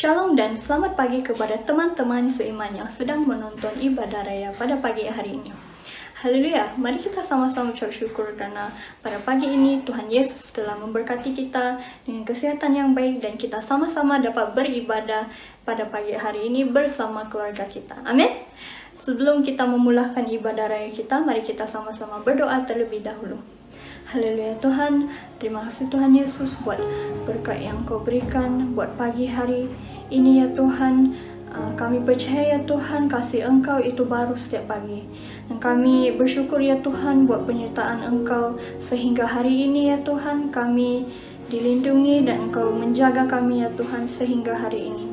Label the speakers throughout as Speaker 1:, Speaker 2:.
Speaker 1: Shalom dan selamat pagi kepada teman-teman seiman yang sedang menonton ibadah raya pada pagi hari ini. Haleluya, mari kita sama-sama ucap syukur karena pada pagi ini Tuhan Yesus telah memberkati kita dengan kesehatan yang baik dan kita sama-sama dapat beribadah pada pagi hari ini bersama keluarga kita. Amin. Sebelum kita memulakan ibadah raya kita, mari kita sama-sama berdoa terlebih dahulu. Haleluya Tuhan, terima kasih Tuhan Yesus buat berkat yang Kau berikan buat pagi hari ini ya Tuhan. Kami percaya ya Tuhan, kasih Engkau itu baru setiap pagi. Dan kami bersyukur ya Tuhan buat penyertaan Engkau sehingga hari ini ya Tuhan kami dilindungi dan Engkau menjaga kami ya Tuhan sehingga hari ini.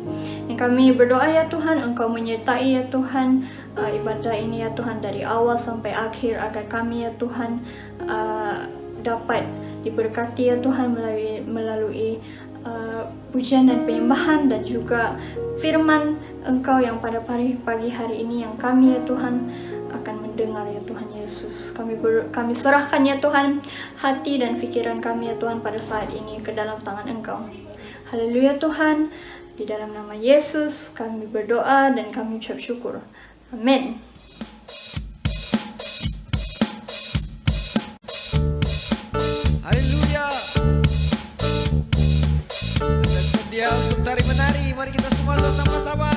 Speaker 1: Dan kami berdoa ya Tuhan, Engkau menyertai ya Tuhan ibadah ini ya Tuhan dari awal sampai akhir agar kami ya Tuhan dapat diberkati ya Tuhan melalui pujian dan penyembahan dan juga firman Engkau yang pada pagi hari ini yang kami ya Tuhan akan mendengar ya Tuhan Yesus. Kami serahkan ya Tuhan hati dan pikiran kami ya Tuhan pada saat ini ke dalam tangan Engkau. Haleluya Tuhan, di dalam nama Yesus kami berdoa dan kami ucap syukur. Amin.
Speaker 2: Haleluya. Anda sedia untuk tari menari? Mari kita semua bersama-sama.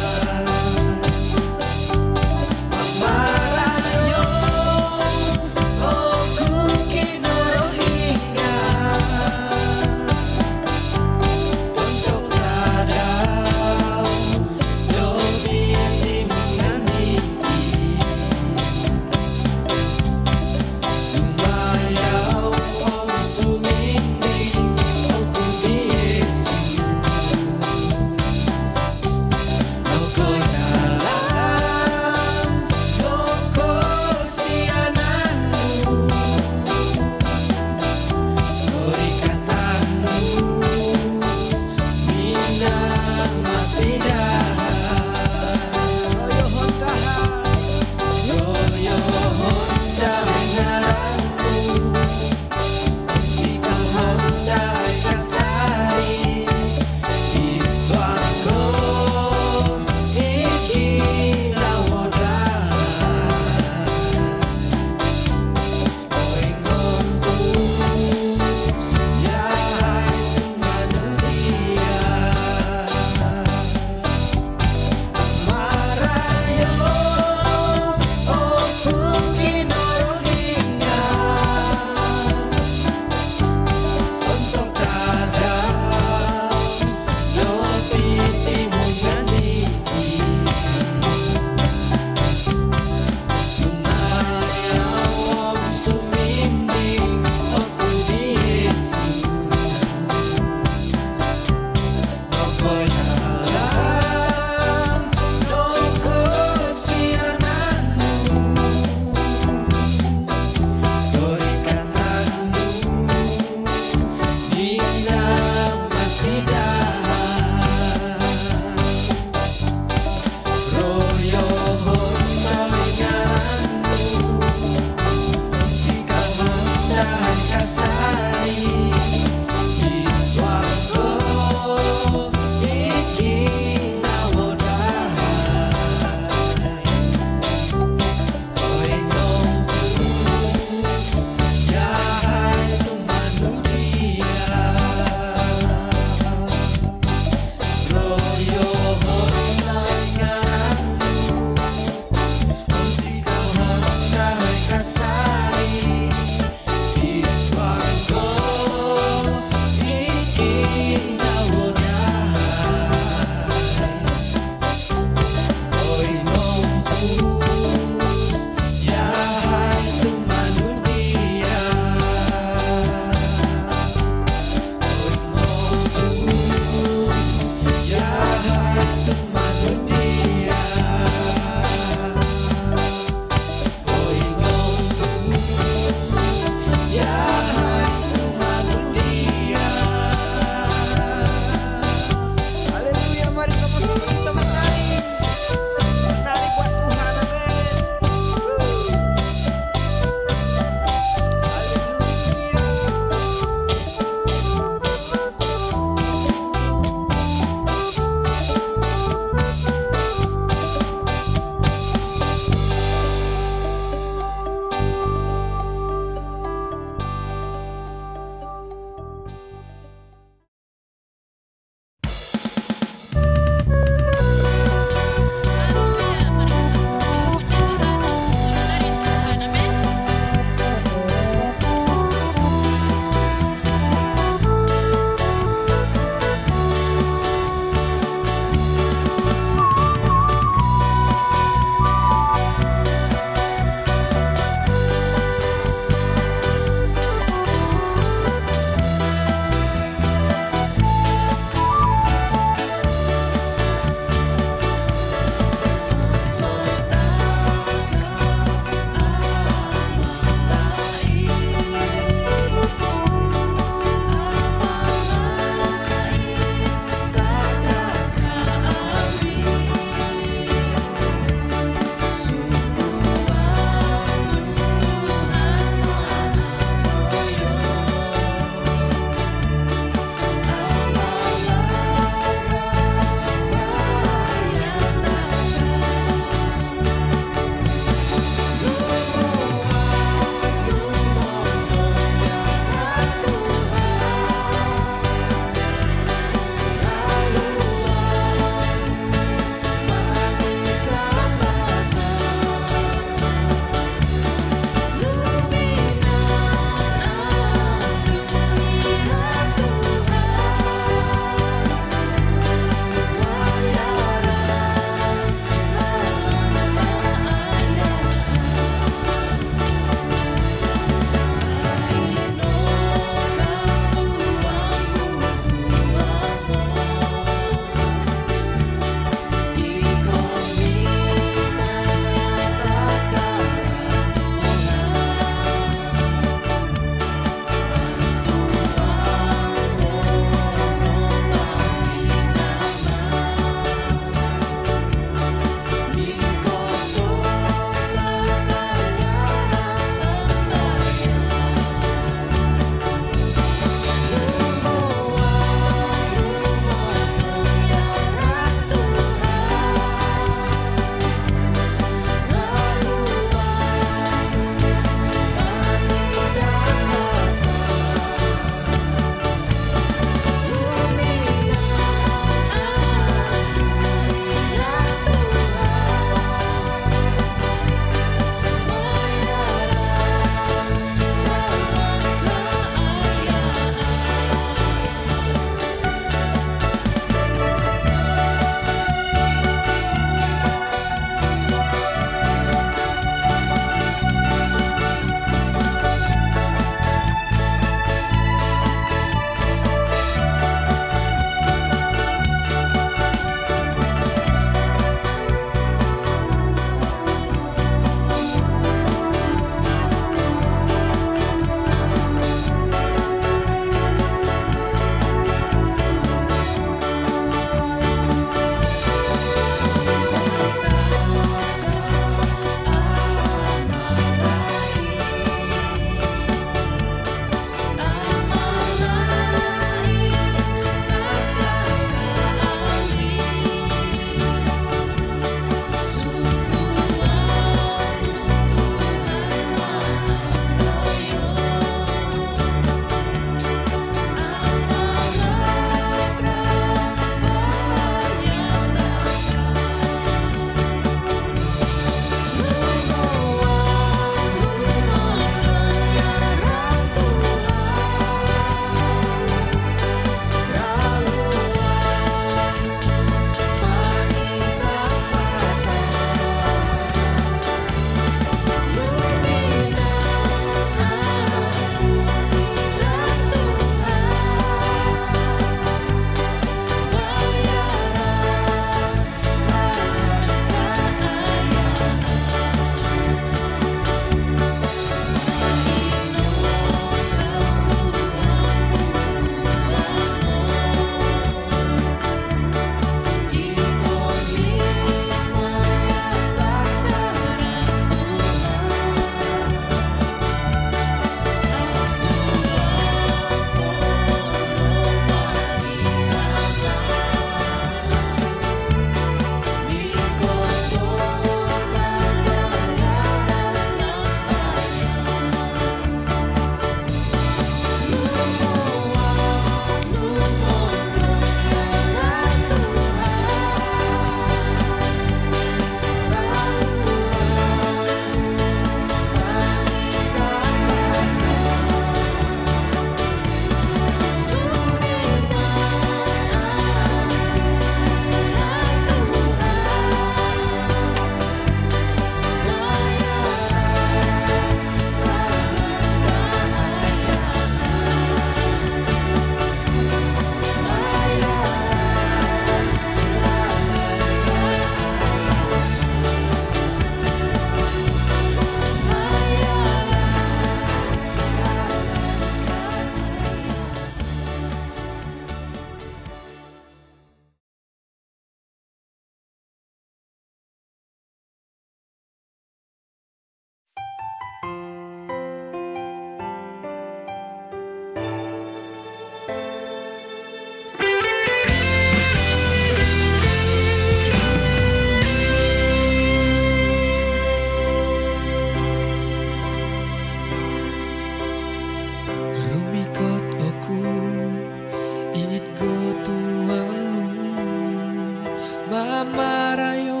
Speaker 2: mamarayo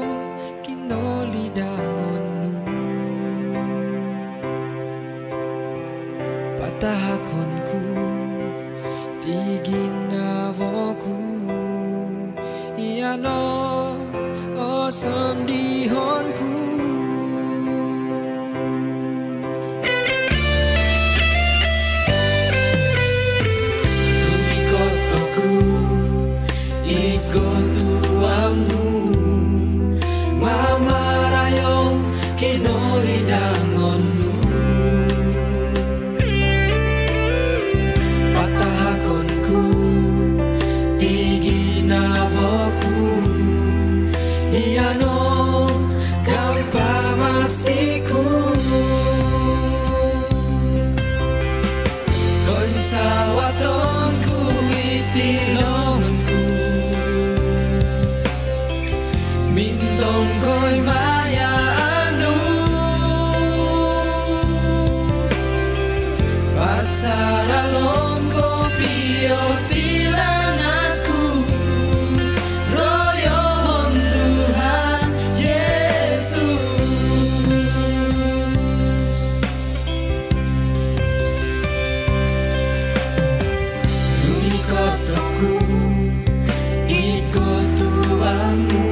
Speaker 2: kinolidangonmu patahakonku tiginavoku iano o sondihonku lumikotoku ikut tuangmu mamarayo kinolidangonmu patahakonku tiginavoku iano kampamasiku konsawatonku itilonganku mintong koy mayaanu pasaralong ko piyo tilanganku royong Tuhan Yesus lumikotoku ikut tuangmu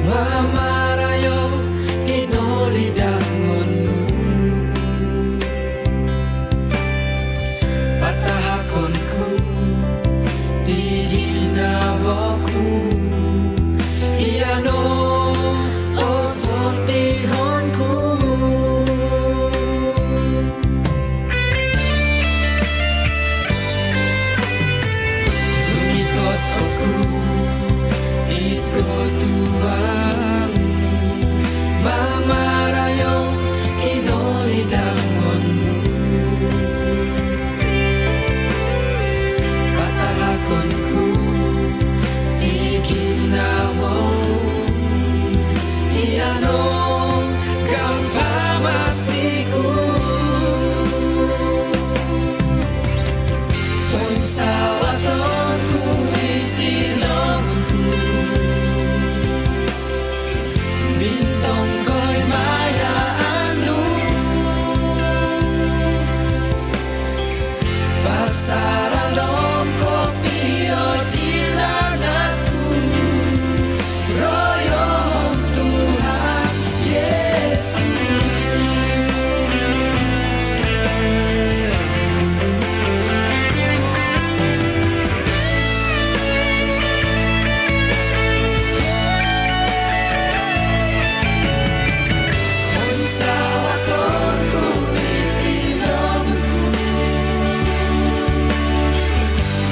Speaker 2: mamarayo kinolidangonmu patahakonku tiginavoku iano osondihonku lumikot aku ikut tuangmu mamarayo kinolidangonmu patahakonku tiginavoku iano kampamasiku konsawatonku itilonganku bintong koy mayaanu pasaralong ko piyo tilanganku royong Tuhan Yesus konsawatonku itilonganku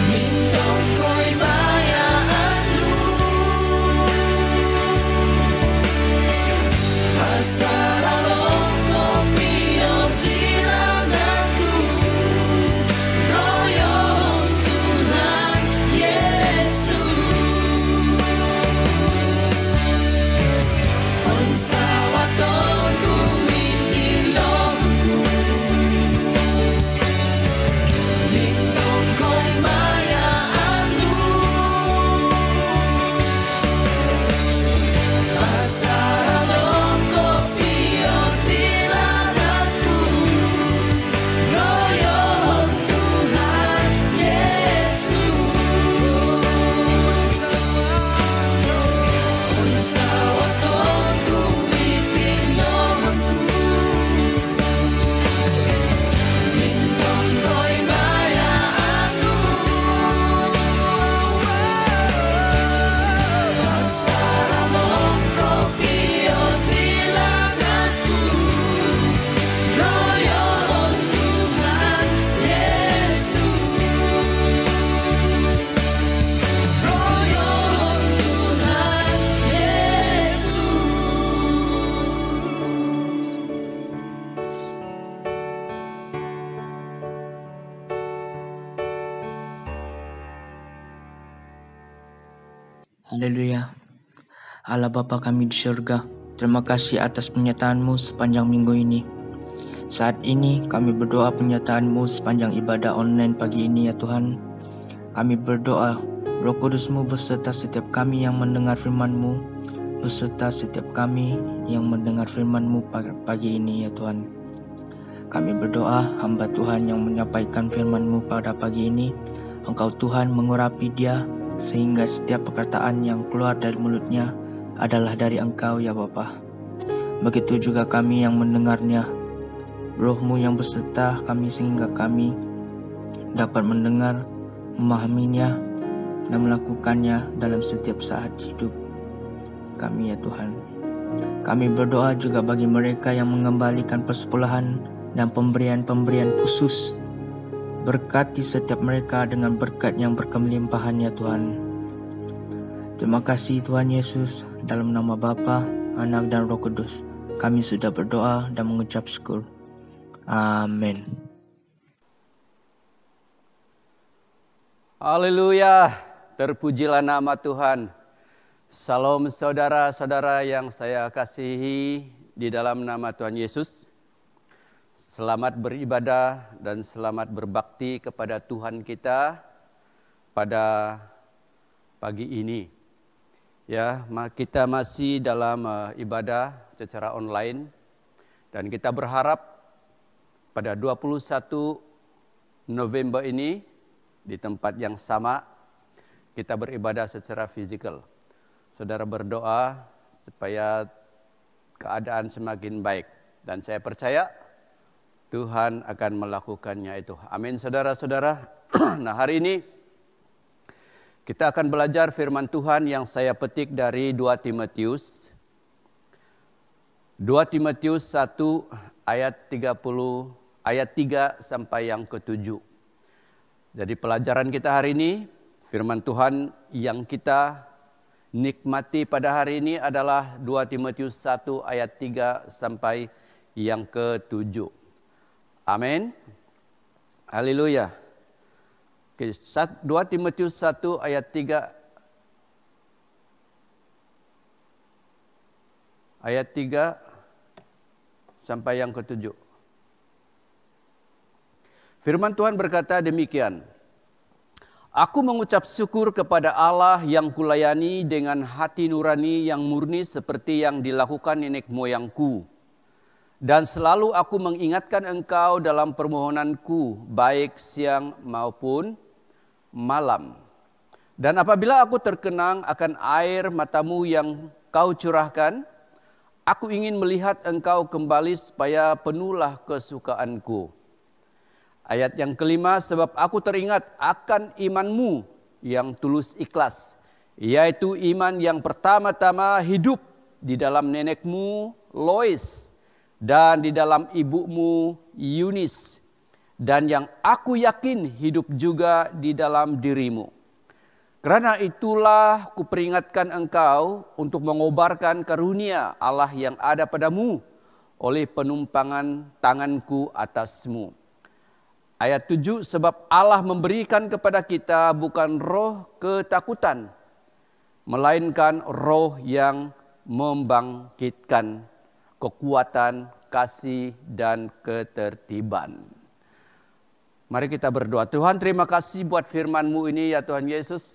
Speaker 2: mintong koy mayaanu pasaralong ko piyo tilanganku royong Tuhan Yesus konsawatonku itilonganku mintong koy mayaanu pasaralong ko piyo tilanganku royong Tuhan Yesus konsawatonku itilonganku mintong koy mayaanu pasaralong ko piyo tilanganku royong Tuhan Yesus royong Tuhan Yesus.
Speaker 3: Haleluya. Allah Bapa kami di surga, terima kasih atas penyertaan-Mu sepanjang minggu ini. Saat ini kami berdoa penyertaan-Mu sepanjang ibadah online pagi ini ya Tuhan. Kami berdoa Roh Kudus-Mu beserta setiap kami yang mendengar firman-Mu, beserta setiap kami yang mendengar firman-Mu pagi ini ya Tuhan. Kami berdoa hamba Tuhan yang menyampaikan firman-Mu pada pagi ini, Engkau Tuhan mengurapi dia sehingga setiap perkataan yang keluar dari mulutnya adalah dari Engkau ya Bapa. Begitu juga kami yang mendengarnya, Roh-Mu yang beserta kami sehingga kami dapat mendengar, memahaminya, dan melakukannya dalam setiap saat hidup kami ya Tuhan. Kami berdoa juga bagi mereka yang mengembalikan persepuluhan dan pemberian-pemberian khusus. Berkati setiap mereka dengan berkat yang berkelimpahan ya Tuhan. Terima kasih Tuhan Yesus, dalam nama Bapa, Anak dan Roh Kudus, kami sudah berdoa dan mengucap syukur. Amin.
Speaker 4: Haleluya, terpujilah nama Tuhan. Salam saudara-saudara yang saya kasihi di dalam nama Tuhan Yesus. Selamat beribadah dan selamat berbakti kepada Tuhan kita pada pagi ini. Ya, kita masih dalam ibadah secara online dan kita berharap pada 21 November ini di tempat yang sama kita beribadah secara fisikal. Saudara berdoa supaya keadaan semakin baik dan saya percaya Tuhan akan melakukannya itu. Amin saudara-saudara. Nah hari ini kita akan belajar firman Tuhan yang saya petik dari 2 Timotius. 2 Timotius 1 ayat 3 sampai yang ke-7. Jadi pelajaran kita hari ini, firman Tuhan yang kita nikmati pada hari ini adalah 2 Timotius 1 ayat 3 sampai yang ke-7. Amin. Haleluya. Oke, 2 Timotius 1 ayat 3 sampai yang ke-7. Firman Tuhan berkata demikian. Aku mengucap syukur kepada Allah yang kulayani dengan hati nurani yang murni seperti yang dilakukan nenek moyangku. Dan selalu aku mengingatkan engkau dalam permohonanku, baik siang maupun malam. Dan apabila aku terkenang akan air matamu yang kau curahkan, aku ingin melihat engkau kembali supaya penuhlah kesukaanku. Ayat yang kelima, sebab aku teringat akan imanmu yang tulus ikhlas, yaitu iman yang pertama-tama hidup di dalam nenekmu Lois dan di dalam ibumu Eunice, dan yang aku yakin hidup juga di dalam dirimu. Karena itulah kuperingatkan engkau untuk mengobarkan karunia Allah yang ada padamu oleh penumpangan tanganku atasmu. Ayat 7, sebab Allah memberikan kepada kita bukan roh ketakutan, melainkan roh yang membangkitkan kekuatan, kasih, dan ketertiban. Mari kita berdoa. Tuhan, terima kasih buat firman-Mu ini ya Tuhan Yesus.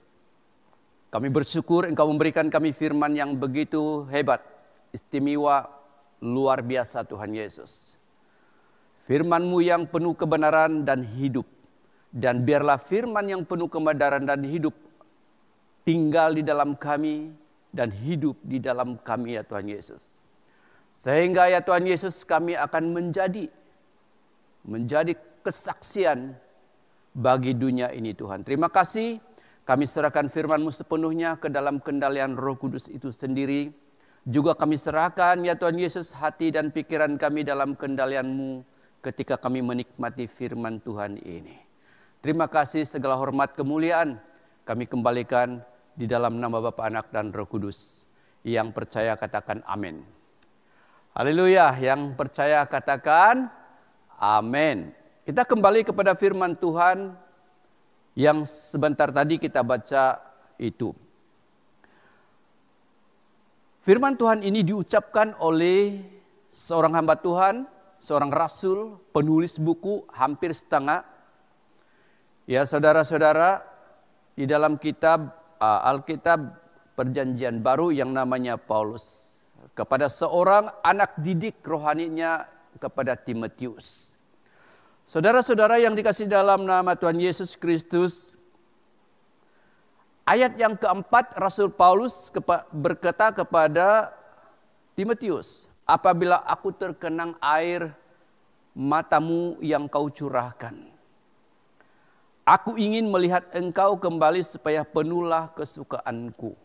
Speaker 4: Kami bersyukur Engkau memberikan kami firman yang begitu hebat, istimewa, luar biasa Tuhan Yesus. Firman-Mu yang penuh kebenaran dan hidup. Dan biarlah firman yang penuh kebenaran dan hidup tinggal di dalam kami dan hidup di dalam kami ya Tuhan Yesus. Sehingga ya Tuhan Yesus kami akan menjadi kesaksian bagi dunia ini Tuhan. Terima kasih, kami serahkan firman-Mu sepenuhnya ke dalam kendalian Roh Kudus itu sendiri. Juga kami serahkan ya Tuhan Yesus hati dan pikiran kami dalam kendalian-Mu ketika kami menikmati firman Tuhan ini. Terima kasih, segala hormat kemuliaan kami kembalikan di dalam nama Bapa, Anak dan Roh Kudus. Yang percaya katakan amin. Haleluya, yang percaya katakan amin. Kita kembali kepada firman Tuhan yang sebentar tadi kita baca itu. Firman Tuhan ini diucapkan oleh seorang hamba Tuhan, seorang rasul, penulis buku hampir setengah. Ya saudara-saudara, di dalam kitab Alkitab Perjanjian Baru yang namanya Paulus kepada seorang anak didik rohaninya kepada Timotius. Saudara-saudara yang dikasihi dalam nama Tuhan Yesus Kristus, ayat yang keempat Rasul Paulus berkata kepada Timotius, apabila aku terkenang air matamu yang kau curahkan, aku ingin melihat engkau kembali supaya penuhlah kesukaanku.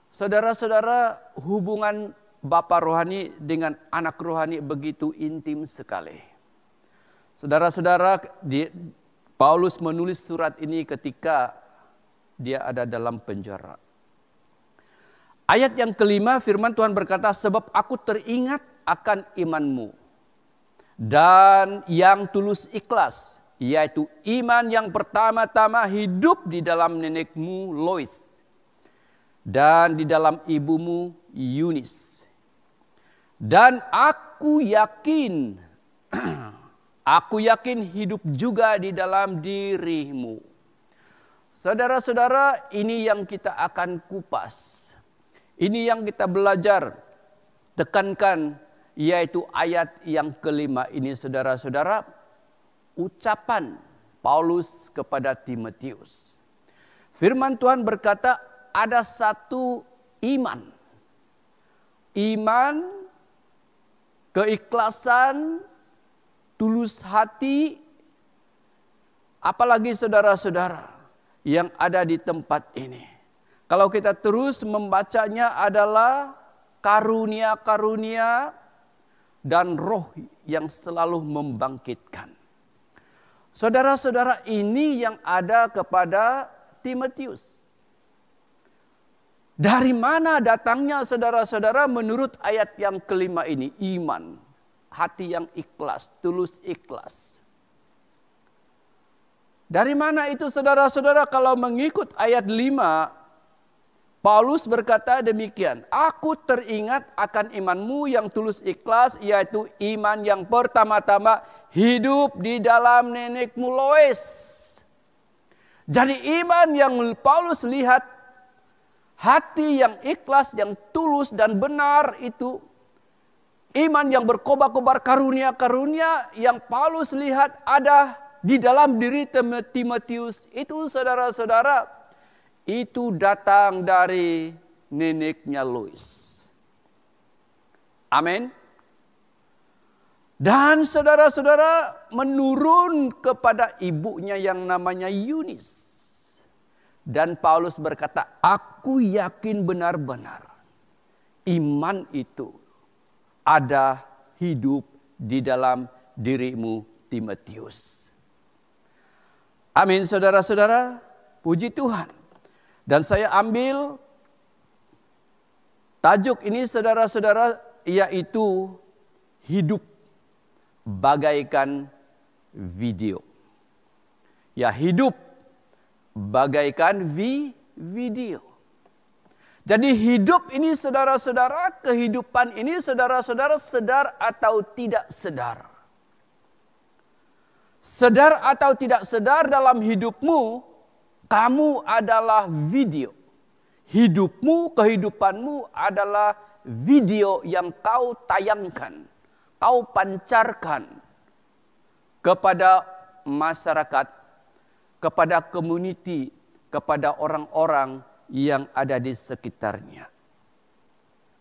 Speaker 4: Saudara-saudara, hubungan bapa rohani dengan anak rohani begitu intim sekali. Saudara-saudara, Paulus menulis surat ini ketika dia ada dalam penjara. Ayat yang kelima, firman Tuhan berkata, sebab aku teringat akan imanmu dan yang tulus ikhlas, yaitu iman yang pertama-tama hidup di dalam nenekmu Lois dan di dalam ibumu Yunis. Dan aku yakin hidup juga di dalam dirimu. Saudara-saudara, ini yang kita akan kupas. Ini yang kita belajar, tekankan, yaitu ayat yang kelima ini, saudara-saudara. Ucapan Paulus kepada Timotius. Firman Tuhan berkata, ada satu iman. Iman, keikhlasan, tulus hati, apalagi saudara-saudara yang ada di tempat ini. Kalau kita terus membacanya adalah karunia-karunia dan roh yang selalu membangkitkan. Saudara-saudara, ini yang ada kepada Timotius. Dari mana datangnya saudara-saudara menurut ayat yang kelima ini? Iman, hati yang ikhlas, tulus ikhlas. Dari mana itu saudara-saudara? Kalau mengikut ayat 5, Paulus berkata demikian, aku teringat akan imanmu yang tulus ikhlas, yaitu iman yang pertama-tama hidup di dalam nenekmu Lois. Jadi iman yang Paulus lihat, hati yang ikhlas, yang tulus dan benar itu, iman yang berkobar-kobar karunia-karunia yang Paulus lihat ada di dalam diri Timotius itu, saudara-saudara, itu datang dari neneknya Lois. Amin. Dan saudara-saudara menurun kepada ibunya yang namanya Yunis. Dan Paulus berkata, aku yakin benar-benar iman itu ada hidup di dalam dirimu Timotius. Amin, saudara-saudara, puji Tuhan. Dan saya ambil tajuk ini saudara-saudara, yaitu hidup bagaikan video. Ya, hidup bagaikan video. Jadi hidup ini saudara-saudara, kehidupan ini saudara-saudara sadar atau tidak sadar. Sadar atau tidak sadar dalam hidupmu, kamu adalah video. Hidupmu, kehidupanmu adalah video yang kau tayangkan, kau pancarkan kepada masyarakat, kepada community, kepada orang-orang yang ada di sekitarnya.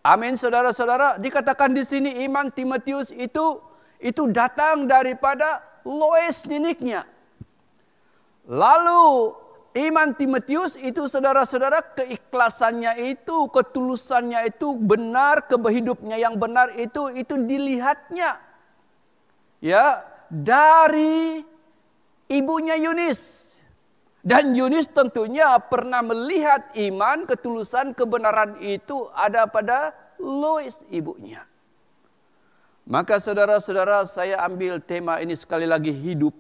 Speaker 4: Amin, saudara-saudara. Dikatakan di sini iman Timotius itu datang daripada Lois neneknya. Lalu iman Timotius itu saudara-saudara, keikhlasannya itu, ketulusannya itu benar, kehidupnya yang benar itu dilihatnya ya dari ibunya Yunis. Dan Yunis tentunya pernah melihat iman, ketulusan, kebenaran itu ada pada Lois ibunya. Maka saudara-saudara, saya ambil tema ini sekali lagi, hidup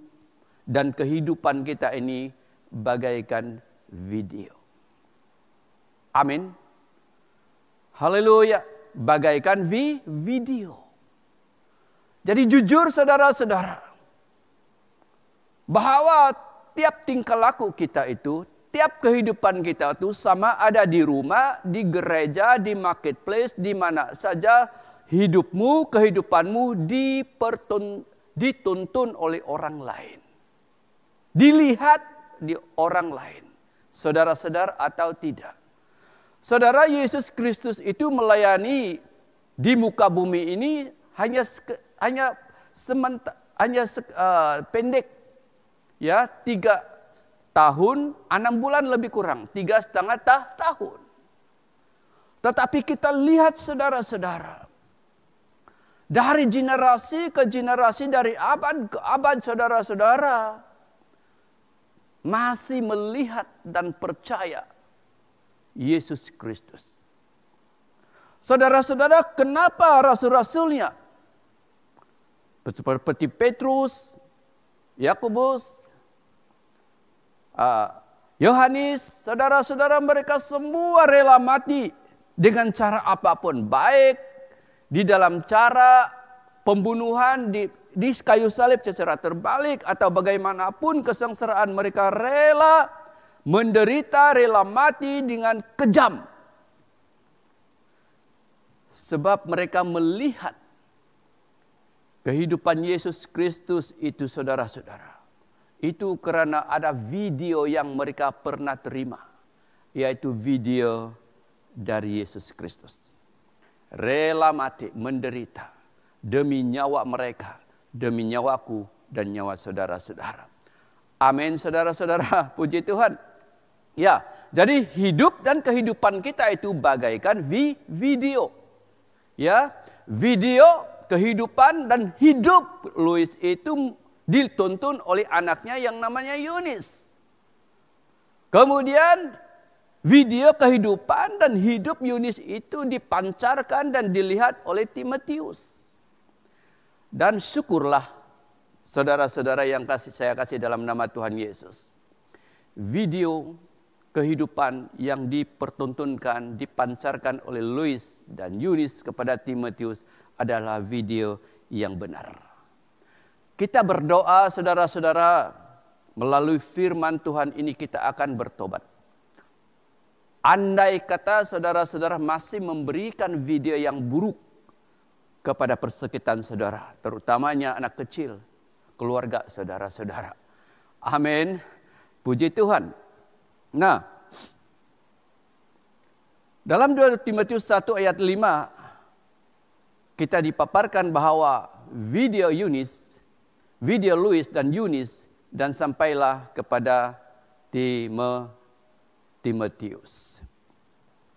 Speaker 4: dan kehidupan kita ini bagaikan video. Amin. Haleluya. Bagaikan video. Jadi jujur saudara-saudara, bahwa tiap tingkah laku kita itu, setiap kehidupan kita itu sama ada di rumah, di gereja, di marketplace, di mana saja hidupmu, kehidupanmu dituntun oleh orang lain. Dilihat di orang lain. Saudara-saudara atau tidak. Saudara, Yesus Kristus itu melayani di muka bumi ini hanya pendek. Ya, 3 tahun, 6 bulan lebih kurang, 3,5 tahun. Tetapi kita lihat saudara-saudara, dari generasi ke generasi, dari abad ke abad saudara-saudara, masih melihat dan percaya Yesus Kristus. Saudara-saudara, kenapa rasul-rasulnya seperti Petrus, Yakobus, Yohanes, saudara-saudara, mereka semua rela mati dengan cara apapun, baik di dalam cara pembunuhan di kayu salib secara terbalik atau bagaimanapun kesengsaraan, mereka rela menderita, rela mati dengan kejam. Sebab mereka melihat kehidupan Yesus Kristus itu, saudara-saudara. Itu karena ada video yang mereka pernah terima, yaitu video dari Yesus Kristus. Rela mati, menderita demi nyawa mereka, demi nyawaku dan nyawa saudara-saudara. Amin, saudara-saudara, puji Tuhan. Ya, jadi hidup dan kehidupan kita itu bagaikan video. Ya, video kehidupan dan hidup Louis itu dituntun oleh anaknya yang namanya Yunis. Kemudian video kehidupan dan hidup Yunis itu dipancarkan dan dilihat oleh Timotius. Dan syukurlah saudara-saudara yang saya kasih dalam nama Tuhan Yesus. Video kehidupan yang dipertontonkan, dipancarkan oleh Louis dan Yunis kepada Timotius adalah video yang benar. Kita berdoa, saudara-saudara, melalui firman Tuhan ini kita akan bertobat. Andai kata saudara-saudara masih memberikan video yang buruk kepada persekitan saudara, terutamanya anak kecil, keluarga saudara-saudara. Amin. Puji Tuhan. Nah, dalam 2 Timotius 1 ayat 5, kita dipaparkan bahwa video Louis dan Yunis, dan sampailah kepada Timotius.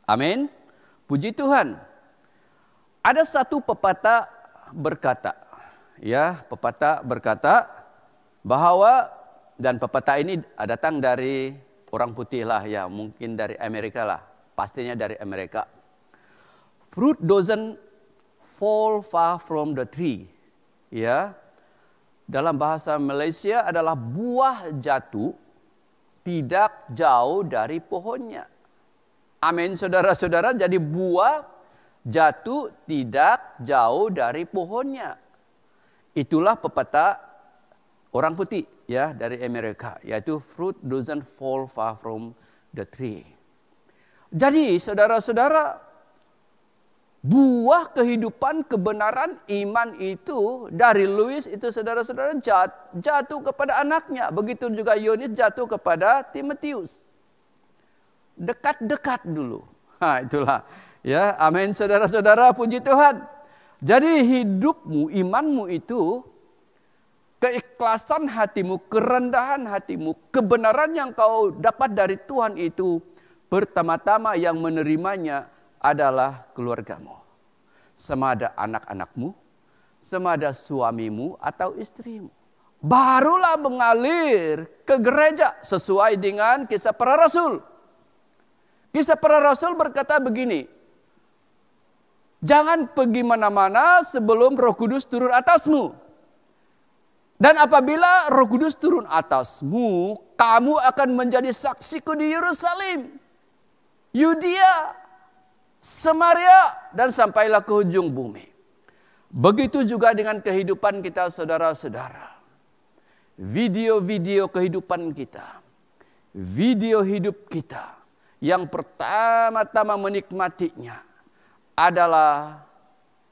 Speaker 4: Amin. Puji Tuhan. Ada satu pepatah berkata, bahwa, dan pepatah ini datang dari orang putih lah, ya, mungkin dari Amerika lah, pastinya dari Amerika. Fruit doesn't fall far from the tree. Ya. Dalam bahasa Malaysia adalah buah jatuh tidak jauh dari pohonnya. Amin, saudara-saudara. Jadi buah jatuh tidak jauh dari pohonnya. Itulah pepatah orang putih, ya, dari Amerika, yaitu fruit doesn't fall far from the tree. Jadi saudara-saudara, buah kehidupan kebenaran iman itu dari Louis itu, saudara-saudara, jatuh kepada anaknya. Begitu juga Yunis jatuh kepada Timotius. Dekat-dekat dulu. Nah, itulah. Ya, amin, saudara-saudara, puji Tuhan. Jadi hidupmu, imanmu itu, keikhlasan hatimu, kerendahan hatimu, kebenaran yang kau dapat dari Tuhan itu, pertama-tama yang menerimanya adalah keluargamu. Sama ada anak-anakmu, sama ada suamimu atau istrimu. Barulah mengalir ke gereja sesuai dengan kisah para rasul. Kisah para rasul berkata begini, jangan pergi mana-mana sebelum Roh Kudus turun atasmu. Dan apabila Roh Kudus turun atasmu, kamu akan menjadi saksiku di Yerusalem, Yudea, Samaria, dan sampailah ke ujung bumi. Begitu juga dengan kehidupan kita, saudara-saudara. Video-video kehidupan kita video hidup kita yang pertama-tama menikmatinya adalah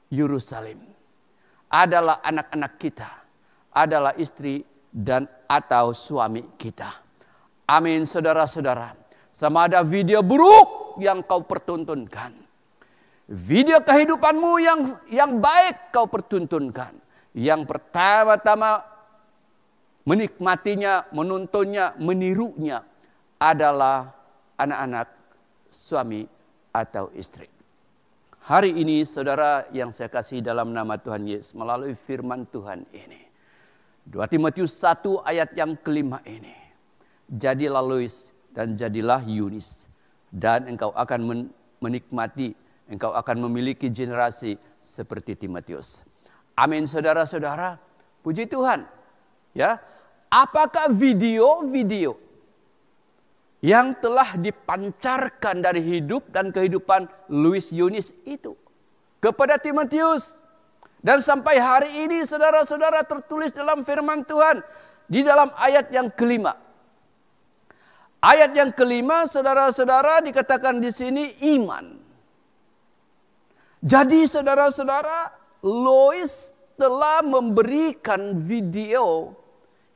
Speaker 4: Yerusalem, adalah anak-anak kita, adalah istri dan atau suami kita. Amin, saudara-saudara. Sama ada video buruk yang kau pertontonkan, video kehidupanmu yang baik kau pertontonkan. Yang pertama-tama menikmatinya, menontonnya, menirunya adalah anak-anak, suami atau istri. Hari ini saudara yang saya kasih dalam nama Tuhan Yesus, melalui firman Tuhan ini, 2 Timotius 1 ayat yang kelima ini, jadilah Lois dan jadilah Yunis, dan engkau akan menikmati, engkau akan memiliki generasi seperti Timotius. Amin, saudara-saudara. Puji Tuhan. Ya, apakah video-video yang telah dipancarkan dari hidup dan kehidupan Louis Yunis itu kepada Timotius, dan sampai hari ini saudara-saudara tertulis dalam firman Tuhan di dalam ayat yang kelima. Ayat yang kelima, saudara-saudara, dikatakan di sini iman. Jadi saudara-saudara, Lois telah memberikan video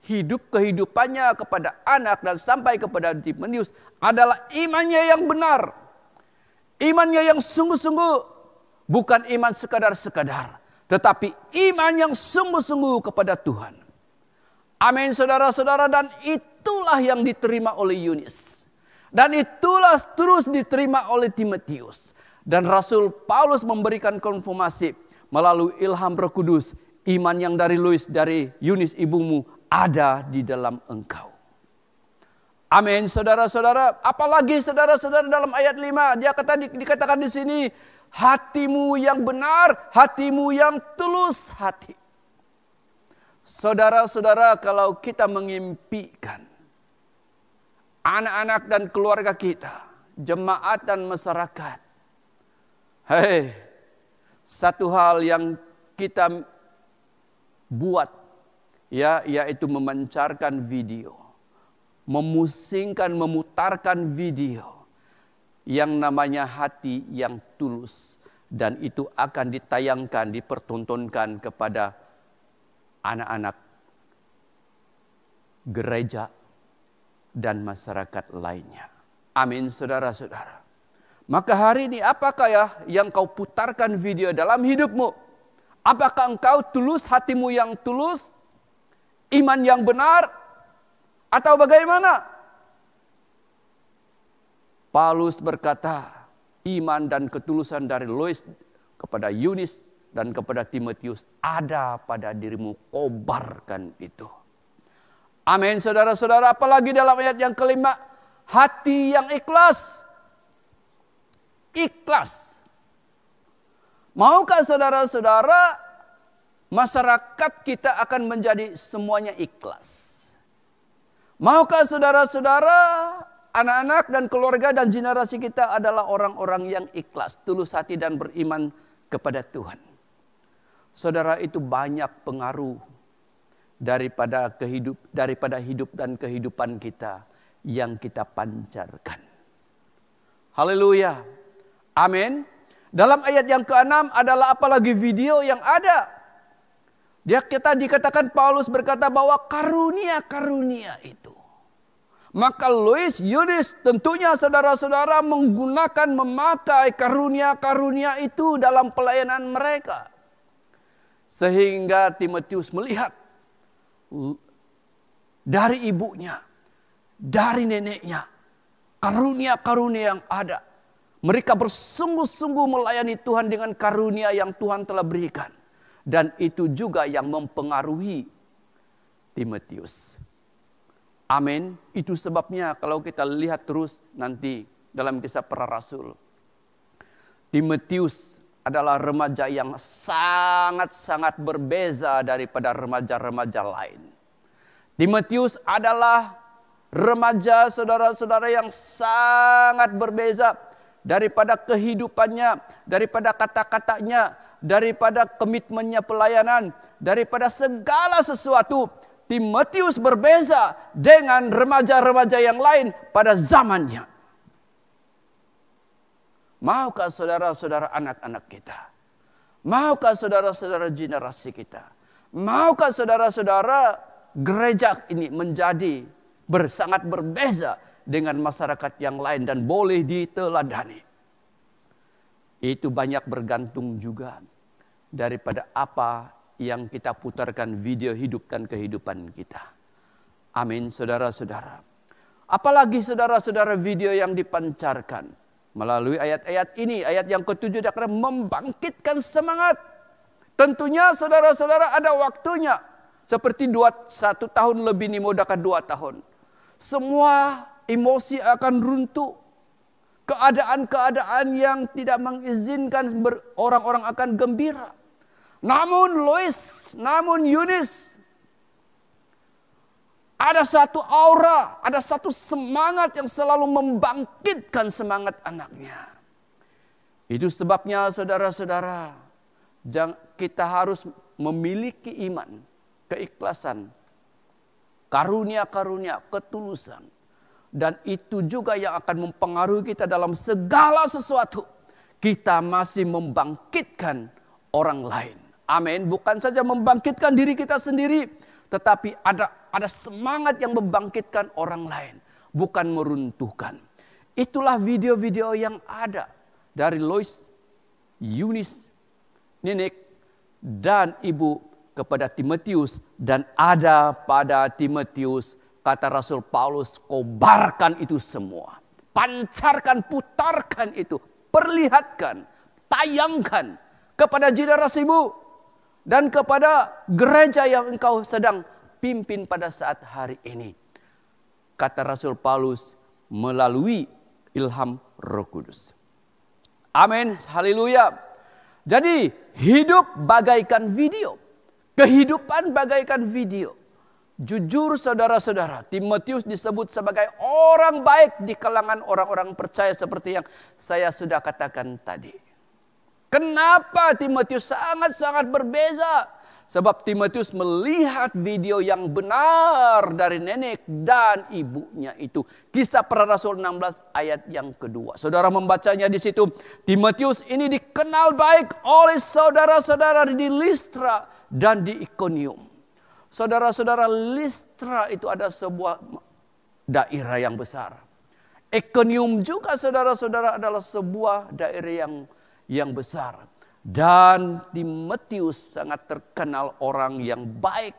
Speaker 4: hidup kehidupannya kepada anak dan sampai kepada Timotius adalah imannya yang benar. Imannya yang sungguh-sungguh, bukan iman sekadar-sekadar, tetapi iman yang sungguh-sungguh kepada Tuhan. Amin, saudara-saudara, dan itulah yang diterima oleh Yunis. Dan itulah terus diterima oleh Timotius. Dan Rasul Paulus memberikan konfirmasi melalui ilham Roh Kudus, iman yang dari Lois, dari Yunis ibumu ada di dalam engkau. Amin, saudara-saudara. Apalagi saudara-saudara dalam ayat 5, dikatakan di sini, hatimu yang benar, hatimu yang tulus hati. Saudara-saudara, kalau kita mengimpikan anak-anak dan keluarga kita, jemaat dan masyarakat, satu hal yang kita buat, yaitu memancarkan video, memusingkan, memutarkan video yang namanya hati yang tulus, dan itu akan ditayangkan, dipertontonkan kepada anak-anak gereja dan masyarakat lainnya. Amin, saudara-saudara. Maka hari ini apakah ya yang kau putarkan video dalam hidupmu? Apakah engkau tulus, hatimu yang tulus, iman yang benar, atau bagaimana? Paulus berkata, iman dan ketulusan dari Lois kepada Yunis dan kepada Timotius ada pada dirimu, kobarkan itu. Amin, saudara-saudara. Apalagi dalam ayat yang kelima, hati yang ikhlas. Ikhlas. Maukah saudara-saudara masyarakat kita akan menjadi semuanya ikhlas? Maukah saudara-saudara anak-anak dan keluarga dan generasi kita adalah orang-orang yang ikhlas, tulus hati dan beriman kepada Tuhan? Saudara, itu banyak pengaruh daripada hidup dan kehidupan kita yang kita pancarkan. Haleluya. Amin. Dalam ayat yang ke-6 adalah apalagi video yang ada. Kita dikatakan Paulus berkata bahwa karunia-karunia itu. Maka Lois, Yunis tentunya saudara-saudara memakai karunia-karunia itu dalam pelayanan mereka. Sehingga Timotius melihat dari ibunya, dari neneknya, karunia-karunia yang ada. Mereka bersungguh-sungguh melayani Tuhan dengan karunia yang Tuhan telah berikan. Dan itu juga yang mempengaruhi Timotius. Amin. Itu sebabnya kalau kita lihat terus nanti dalam kisah para rasul, Timotius adalah remaja yang sangat-sangat berbeza daripada remaja-remaja lain. Timotius adalah remaja saudara-saudara yang sangat berbeza daripada kehidupannya, daripada kata-katanya, daripada komitmennya pelayanan, daripada segala sesuatu. Timotius berbeza dengan remaja-remaja yang lain pada zamannya. Maukah saudara-saudara anak-anak kita? Maukah saudara-saudara generasi kita? Maukah saudara-saudara gereja ini menjadi sangat berbeza dengan masyarakat yang lain dan boleh diteladani? Itu banyak bergantung juga daripada apa yang kita putarkan video hidup dan kehidupan kita. Amin, saudara-saudara. Apalagi saudara-saudara video yang dipancarkan melalui ayat-ayat ini, ayat yang ke-7 akan membangkitkan semangat. Tentunya saudara-saudara ada waktunya. Seperti 1 tahun lebih nih, mau dekat 2 tahun. Semua emosi akan runtuh. Keadaan-keadaan yang tidak mengizinkan orang-orang akan gembira. Namun Lois, namun Eunice, ada satu aura, ada satu semangat yang selalu membangkitkan semangat anaknya. Itu sebabnya saudara-saudara, kita harus memiliki iman, keikhlasan, karunia-karunia, ketulusan. Dan itu juga yang akan mempengaruhi kita dalam segala sesuatu. Kita masih membangkitkan orang lain. Amin. Bukan saja membangkitkan diri kita sendiri, tetapi ada semangat yang membangkitkan orang lain, bukan meruntuhkan. Itulah video-video yang ada dari Lois, Eunice, Nenek, dan ibu kepada Timotius. Dan ada pada Timotius, kata Rasul Paulus, kobarkan itu semua. Pancarkan, putarkan itu. Perlihatkan, tayangkan kepada generasimu. Dan kepada gereja yang engkau sedang pimpin pada saat hari ini. Kata Rasul Paulus melalui ilham Roh Kudus. Amin, haleluya. Jadi hidup bagaikan video. Kehidupan bagaikan video. Jujur saudara-saudara, Timotius disebut sebagai orang baik di kalangan orang-orang percaya seperti yang saya sudah katakan tadi. Kenapa Timotius sangat-sangat berbeza? Sebab Timotius melihat video yang benar dari nenek dan ibunya itu. Kisah Para Rasul 16 ayat yang kedua. Saudara membacanya di situ. Timotius ini dikenal baik oleh saudara-saudara di Listra dan di Ikonium. Saudara-saudara, Listra itu ada sebuah daerah yang besar. Ikonium juga saudara-saudara adalah sebuah daerah yang besar. Dan Timotius sangat terkenal orang yang baik,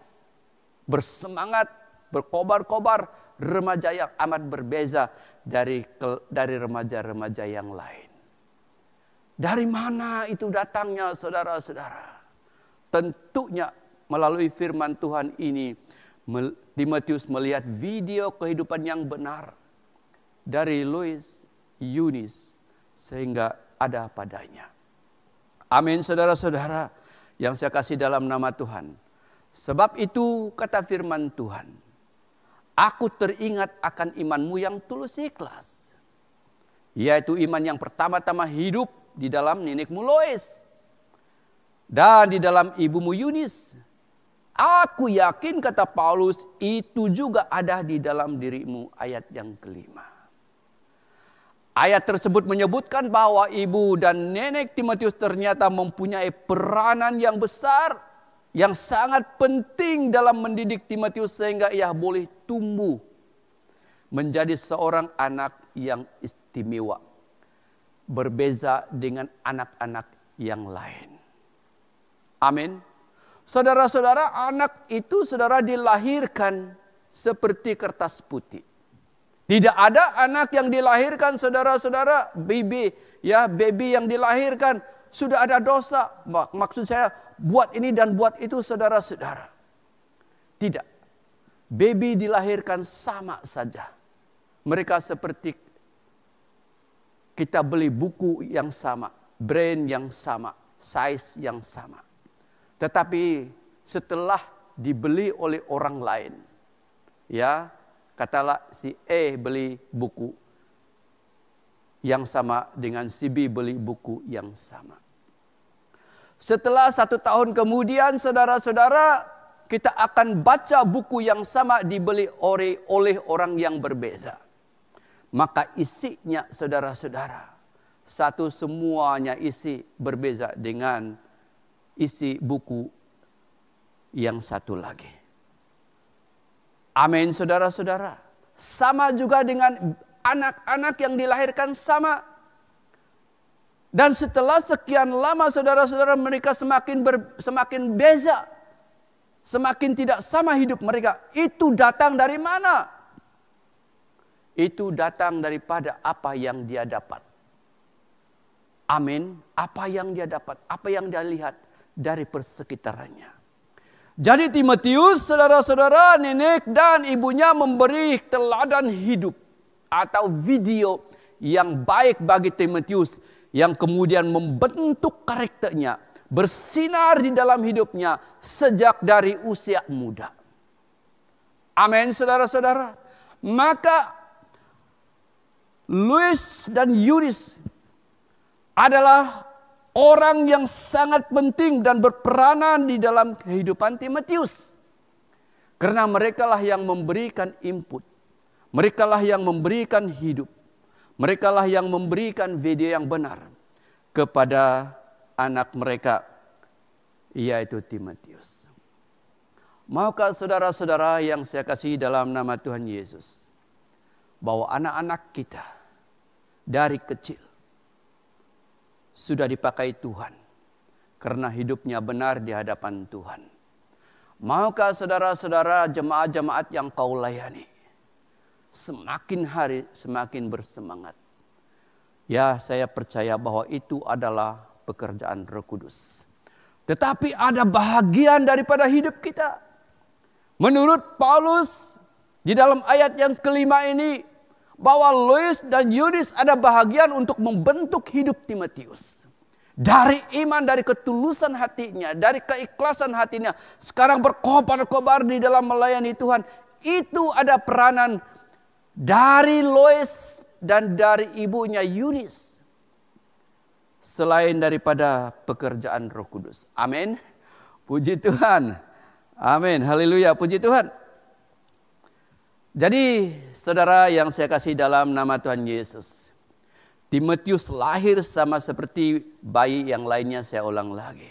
Speaker 4: bersemangat, berkobar-kobar, remaja yang amat berbeza dari remaja-remaja yang lain. Dari mana itu datangnya saudara-saudara? Tentunya melalui firman Tuhan ini, Timotius melihat video kehidupan yang benar dari Lois, Eunice, sehingga ada padanya. Amin, saudara-saudara yang saya kasih dalam nama Tuhan. Sebab itu kata firman Tuhan, aku teringat akan imanmu yang tulus ikhlas. Yaitu iman yang pertama-tama hidup di dalam nenekmu Lois dan di dalam ibumu Eunice. Aku yakin kata Paulus itu juga ada di dalam dirimu. Ayat yang kelima. Ayat tersebut menyebutkan bahwa ibu dan nenek Timotius ternyata mempunyai peranan yang besar, yang sangat penting dalam mendidik Timotius sehingga ia boleh tumbuh menjadi seorang anak yang istimewa, berbeza dengan anak-anak yang lain. Amin. Saudara-saudara, anak itu saudara dilahirkan seperti kertas putih. Tidak ada anak yang dilahirkan saudara-saudara, baby yang dilahirkan sudah ada dosa. Maksud saya buat ini dan buat itu saudara-saudara. Tidak. Baby dilahirkan sama saja. Mereka seperti kita beli buku yang sama, brand yang sama, size yang sama. Tetapi setelah dibeli oleh orang lain, katalah si E beli buku yang sama dengan si B beli buku yang sama. Setelah 1 tahun kemudian saudara-saudara, kita akan baca buku yang sama dibeli oleh orang yang berbeza. Maka isinya saudara-saudara, satu semuanya isi berbeza dengan isi buku yang satu lagi. Amin saudara-saudara. Sama juga dengan anak-anak yang dilahirkan sama. Dan setelah sekian lama saudara-saudara mereka semakin beza. Semakin tidak sama hidup mereka. Itu datang dari mana? Itu datang daripada apa yang dia dapat. Amin. Apa yang dia dapat, apa yang dia lihat dari persekitarannya. Jadi Timotius, saudara-saudara, nenek dan ibunya memberi teladan hidup atau video yang baik bagi Timotius yang kemudian membentuk karakternya, bersinar di dalam hidupnya sejak dari usia muda. Amin, saudara-saudara. Maka Lois dan Eunice adalah orang yang sangat penting dan berperanan di dalam kehidupan Timotius. Karena merekalah yang memberikan input. Merekalah yang memberikan hidup. Merekalah yang memberikan video yang benar kepada anak mereka, yaitu Timotius. Maukah saudara-saudara yang saya kasih dalam nama Tuhan Yesus, bahwa anak-anak kita dari kecil sudah dipakai Tuhan karena hidupnya benar di hadapan Tuhan. Maukah saudara-saudara jemaat-jemaat yang kau layani semakin hari semakin bersemangat? Ya, saya percaya bahwa itu adalah pekerjaan Roh Kudus. Tetapi ada bahagian daripada hidup kita. Menurut Paulus di dalam ayat yang kelima ini, bahwa Lois dan Eunice ada bahagian untuk membentuk hidup Timotius. Dari iman, dari ketulusan hatinya, dari keikhlasan hatinya, sekarang berkobar-kobar di dalam melayani Tuhan. Itu ada peranan dari Lois dan dari ibunya Eunice. Selain daripada pekerjaan Roh Kudus. Amin. Puji Tuhan. Amin. Haleluya. Puji Tuhan. Jadi saudara yang saya kasih dalam nama Tuhan Yesus, Timotius lahir sama seperti bayi yang lainnya, saya ulang lagi.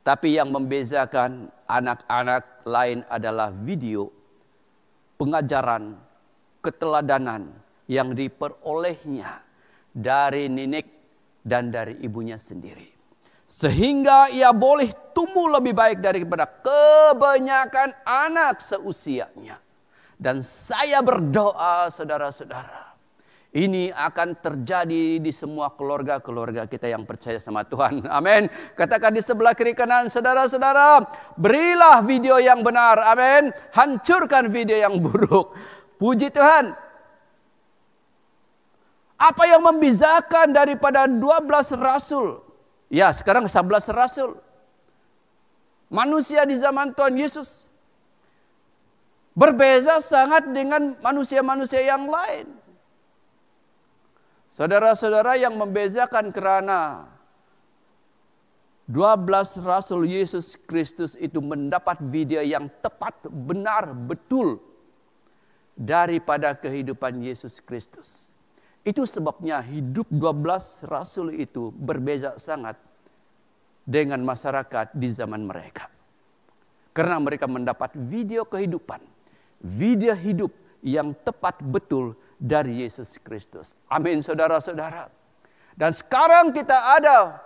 Speaker 4: Tapi yang membezakan anak-anak lain adalah video, pengajaran, keteladanan yang diperolehnya dari nenek dan dari ibunya sendiri. Sehingga ia boleh tumbuh lebih baik daripada kebanyakan anak seusianya. Dan saya berdoa saudara-saudara, ini akan terjadi di semua keluarga-keluarga kita yang percaya sama Tuhan. Amin. Katakan di sebelah kiri kanan saudara-saudara, berilah video yang benar. Amin. Hancurkan video yang buruk. Puji Tuhan. Apa yang membezakan daripada 12 rasul? Ya, sekarang 11 rasul. Manusia di zaman Tuhan Yesus berbeza sangat dengan manusia-manusia yang lain. Saudara-saudara, yang membezakan karena 12 rasul Yesus Kristus itu mendapat video yang tepat, benar, betul daripada kehidupan Yesus Kristus. Itu sebabnya hidup 12 rasul itu berbeza sangat dengan masyarakat di zaman mereka. Karena mereka mendapat video kehidupan, video hidup yang tepat betul dari Yesus Kristus. Amin saudara-saudara. Dan sekarang kita ada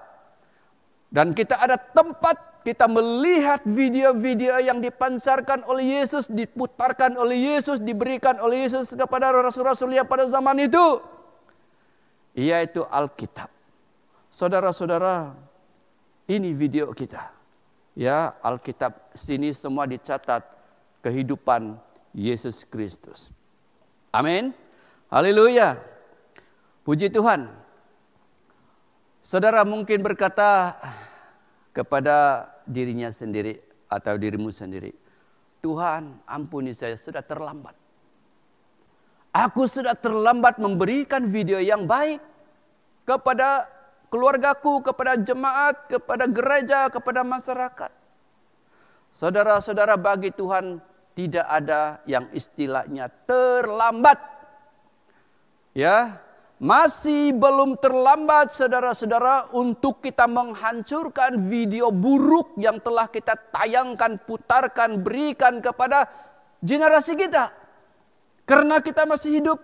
Speaker 4: tempat kita melihat video-video yang dipancarkan oleh Yesus, diputarkan oleh Yesus, diberikan oleh Yesus kepada rasul-rasul yang pada zaman itu. Yaitu Alkitab. Saudara-saudara, ini video kita. Ya, Alkitab sini semua dicatat kehidupan Yesus Kristus. Amin. Haleluya. Puji Tuhan. Saudara mungkin berkata kepada dirinya sendiri atau dirimu sendiri, Tuhan, ampuni saya, sudah terlambat. Aku sudah terlambat memberikan video yang baik kepada keluargaku, kepada jemaat, kepada gereja, kepada masyarakat. Saudara-saudara, bagi Tuhan tidak ada yang istilahnya terlambat. Ya, masih belum terlambat saudara-saudara untuk kita menghancurkan video buruk yang telah kita tayangkan, putarkan, berikan kepada generasi kita. Karena kita masih hidup.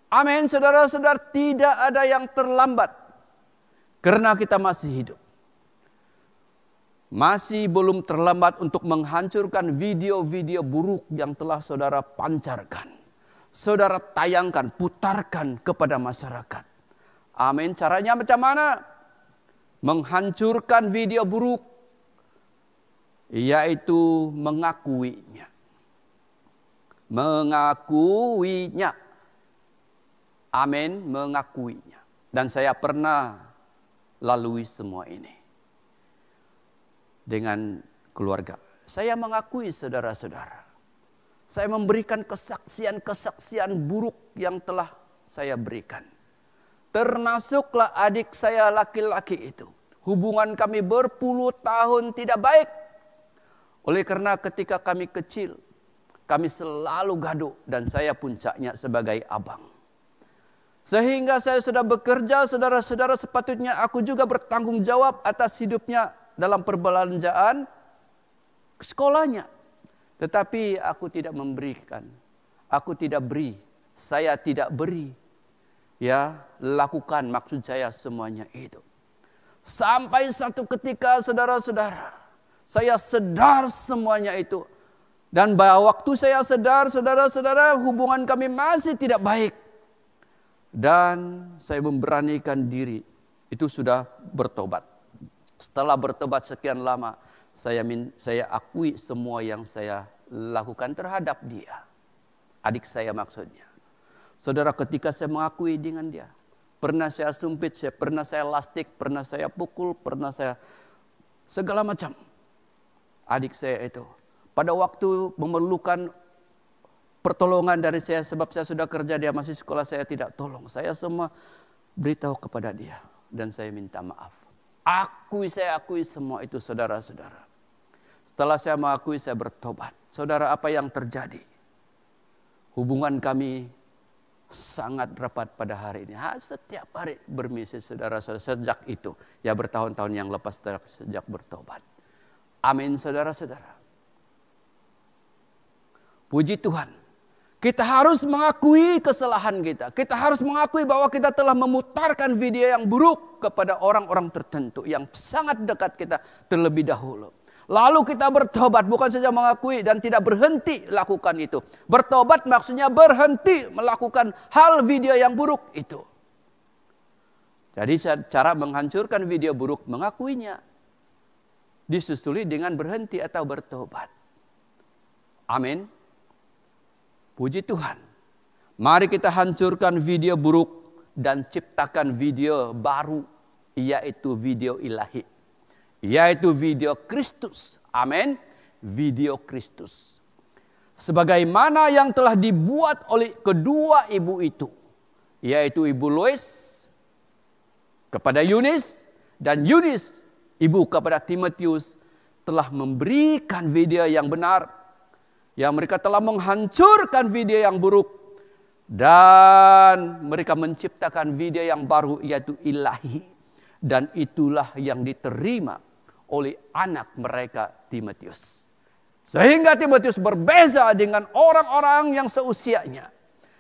Speaker 4: Amin, saudara-saudara, tidak ada yang terlambat. Karena kita masih hidup. Masih belum terlambat untuk menghancurkan video-video buruk yang telah saudara pancarkan. Saudara tayangkan, putarkan kepada masyarakat. Amin. Caranya macam mana? Menghancurkan video buruk, yaitu mengakuinya. Mengakuinya. Amin, mengakuinya. Dan saya pernah lalui semua ini dengan keluarga. Saya mengakui saudara-saudara. Saya memberikan kesaksian-kesaksian buruk yang telah saya berikan. Termasuklah adik saya laki-laki itu. Hubungan kami berpuluh tahun tidak baik. Oleh karena ketika kami kecil, kami selalu gaduh dan saya puncaknya sebagai abang. Sehingga saya sudah bekerja, saudara-saudara, sepatutnya aku juga bertanggung jawab atas hidupnya dalam perbelanjaan sekolahnya. Tetapi aku tidak memberikan. Aku tidak beri. Saya tidak beri. Ya, lakukan maksud saya semuanya itu. Sampai satu ketika saudara-saudara, saya sedar semuanya itu. Dan waktu saya sedar, saudara-saudara, hubungan kami masih tidak baik. Dan saya memberanikan diri. Itu sudah bertobat. Setelah bertobat sekian lama, saya akui semua yang saya lakukan terhadap dia. Adik saya maksudnya. Saudara, ketika saya mengakui dengan dia, pernah saya sumpit, pernah saya lastik, pernah saya pukul, pernah saya segala macam. Adik saya itu pada waktu memerlukan pertolongan dari saya, sebab saya sudah kerja, dia masih sekolah, saya tidak tolong. Saya semua beritahu kepada dia dan saya minta maaf. Saya akui semua itu, saudara-saudara. Setelah saya mengakui, saya bertobat. Saudara, apa yang terjadi? Hubungan kami sangat rapat pada hari ini. Setiap hari bermisi, saudara-saudara, sejak itu. Ya, bertahun-tahun yang lepas sejak bertobat. Amin, saudara-saudara. Puji Tuhan. Kita harus mengakui kesalahan kita. Kita harus mengakui bahwa kita telah memutarkan video yang buruk kepada orang-orang tertentu yang sangat dekat kita terlebih dahulu. Lalu kita bertobat, bukan saja mengakui dan tidak berhenti lakukan itu. Bertobat maksudnya berhenti melakukan hal video yang buruk itu. Jadi cara menghancurkan video buruk, mengakuinya. Disusuli dengan berhenti atau bertobat. Amin. Puji Tuhan. Mari kita hancurkan video buruk dan ciptakan video baru, yaitu video ilahi. Yaitu video Kristus. Amin. Video Kristus. Sebagaimana yang telah dibuat oleh kedua ibu itu. Yaitu Ibu Lois kepada Yunis. Dan Yunis, ibu kepada Timotius, telah memberikan video yang benar. Yang mereka telah menghancurkan video yang buruk. Dan mereka menciptakan video yang baru, yaitu ilahi. Dan itulah yang diterima oleh anak mereka Timotius. Sehingga Timotius berbeza dengan orang-orang yang seusianya.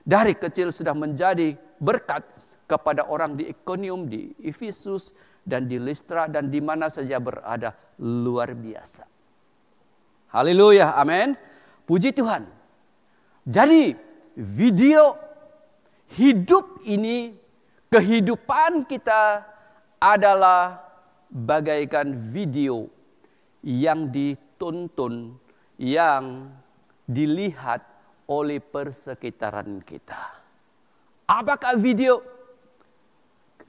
Speaker 4: Dari kecil sudah menjadi berkat kepada orang di Ikonium, di Efesus, dan di Listra, dan di mana saja berada, luar biasa. Haleluya, amin. Puji Tuhan. Jadi video hidup ini, kehidupan kita adalah bagaikan video yang ditonton, yang dilihat oleh persekitaran kita. Apakah video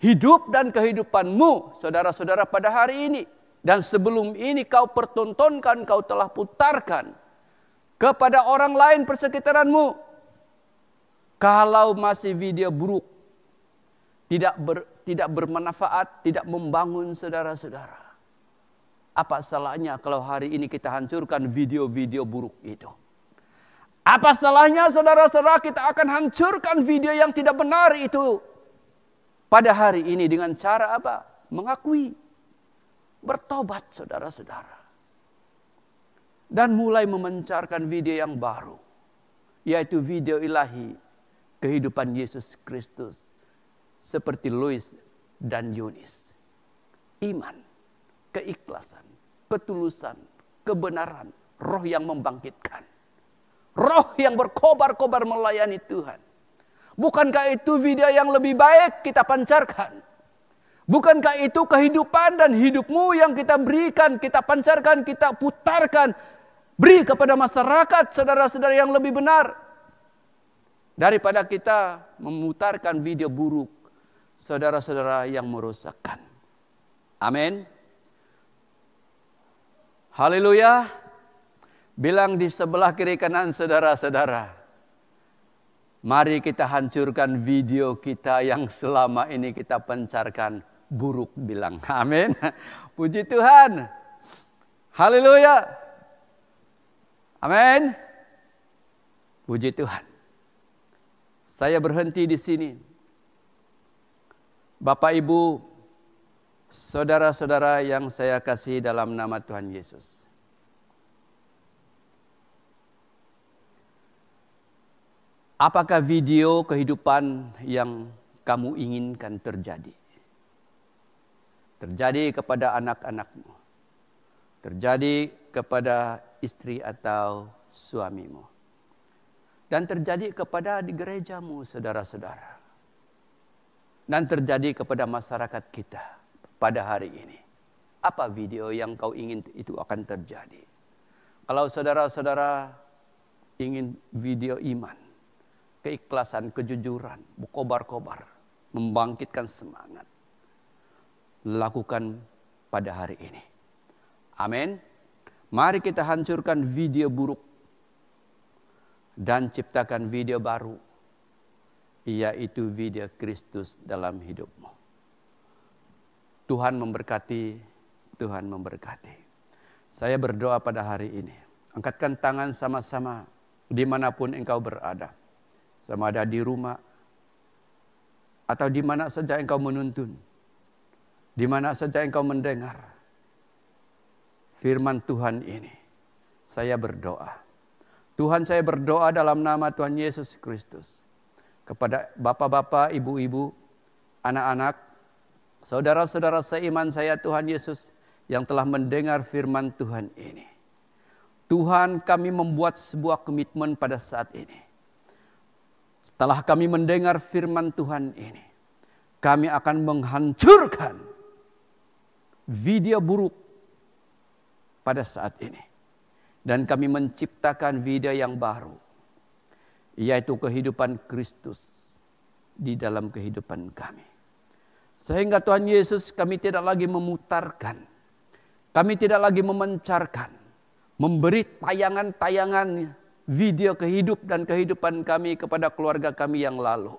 Speaker 4: hidup dan kehidupanmu, saudara-saudara, pada hari ini? Dan sebelum ini kau pertontonkan, kau telah putarkan kepada orang lain persekitaranmu. Kalau masih video buruk, tidak bermanfaat, tidak membangun saudara-saudara. Apa salahnya kalau hari ini kita hancurkan video-video buruk itu? Apa salahnya saudara-saudara kita akan hancurkan video yang tidak benar itu pada hari ini dengan cara apa? Mengakui, bertobat saudara-saudara. Dan mulai memancarkan video yang baru, yaitu video ilahi kehidupan Yesus Kristus. Seperti Lois dan Yunis. Iman, keikhlasan, ketulusan, kebenaran, roh yang membangkitkan. Roh yang berkobar-kobar melayani Tuhan. Bukankah itu video yang lebih baik kita pancarkan? Bukankah itu kehidupan dan hidupmu yang kita berikan, kita pancarkan, kita putarkan, beri kepada masyarakat saudara-saudara yang lebih benar. Daripada kita memutarkan video buruk saudara-saudara yang merusakkan. Amin. Haleluya. Bilang di sebelah kiri kanan saudara-saudara. Mari kita hancurkan video kita yang selama ini kita pancarkan buruk. Bilang amin. Puji Tuhan. Haleluya. Amin. Puji Tuhan. Saya berhenti di sini. Bapak Ibu, saudara-saudara yang saya kasih dalam nama Tuhan Yesus. Apakah video kehidupan yang kamu inginkan terjadi? Terjadi kepada anak-anakmu. Terjadi kepada istri atau suamimu. Dan terjadi kepada di gerejamu, saudara-saudara. Dan terjadi kepada masyarakat kita pada hari ini. Apa video yang kau ingin itu akan terjadi? Kalau saudara-saudara ingin video iman, keikhlasan, kejujuran, berkobar-kobar, membangkitkan semangat, lakukan pada hari ini. Amin. Mari kita hancurkan video buruk dan ciptakan video baru, yaitu video Kristus dalam hidupmu. Tuhan memberkati, Tuhan memberkati. Saya berdoa pada hari ini. Angkatkan tangan sama-sama dimanapun engkau berada. Sama ada di rumah, atau di mana saja engkau menuntun. Di mana saja engkau mendengar firman Tuhan ini. Saya berdoa. Tuhan, saya berdoa dalam nama Tuhan Yesus Kristus. Kepada bapak-bapak, ibu-ibu, anak-anak, saudara-saudara seiman saya Tuhan Yesus yang telah mendengar firman Tuhan ini. Tuhan, kami membuat sebuah komitmen pada saat ini. Setelah kami mendengar firman Tuhan ini, kami akan menghancurkan video buruk pada saat ini. Dan kami menciptakan video yang baru, yaitu kehidupan Kristus di dalam kehidupan kami. Sehingga Tuhan Yesus, kami tidak lagi memutarkan, kami tidak lagi memancarkan, memberi tayangan-tayangan video kehidup dan kehidupan kami kepada keluarga kami yang lalu.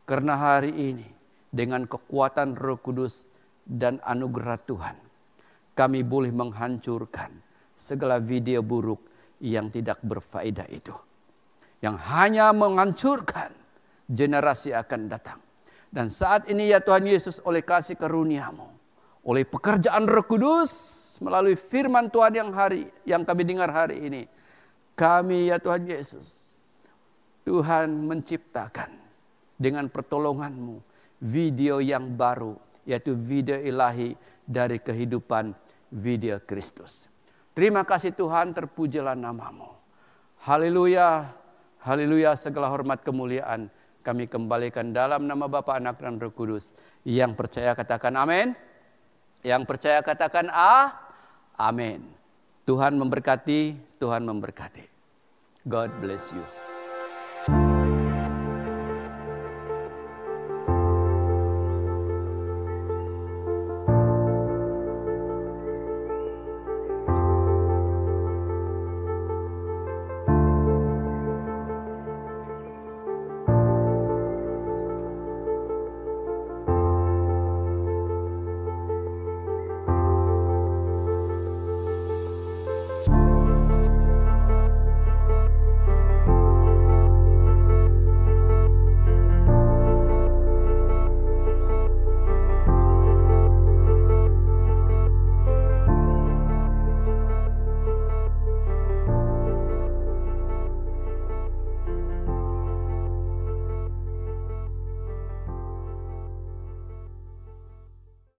Speaker 4: Karena hari ini dengan kekuatan Roh Kudus dan anugerah Tuhan, kami boleh menghancurkan segala video buruk yang tidak berfaedah itu. Yang hanya menghancurkan generasi akan datang. Dan saat ini ya Tuhan Yesus, oleh kasih karunia-Mu, oleh pekerjaan Roh Kudus, melalui firman Tuhan yang kami dengar hari ini, kami ya Tuhan Yesus, Tuhan menciptakan dengan pertolongan-Mu video yang baru, yaitu video ilahi dari kehidupan video Kristus. Terima kasih Tuhan, terpujilah nama-Mu. Haleluya, haleluya, segala hormat kemuliaan kami kembalikan dalam nama Bapa, Anak, dan Roh Kudus. Yang percaya katakan amin. Yang percaya katakan amin. Tuhan memberkati, Tuhan memberkati. God bless you.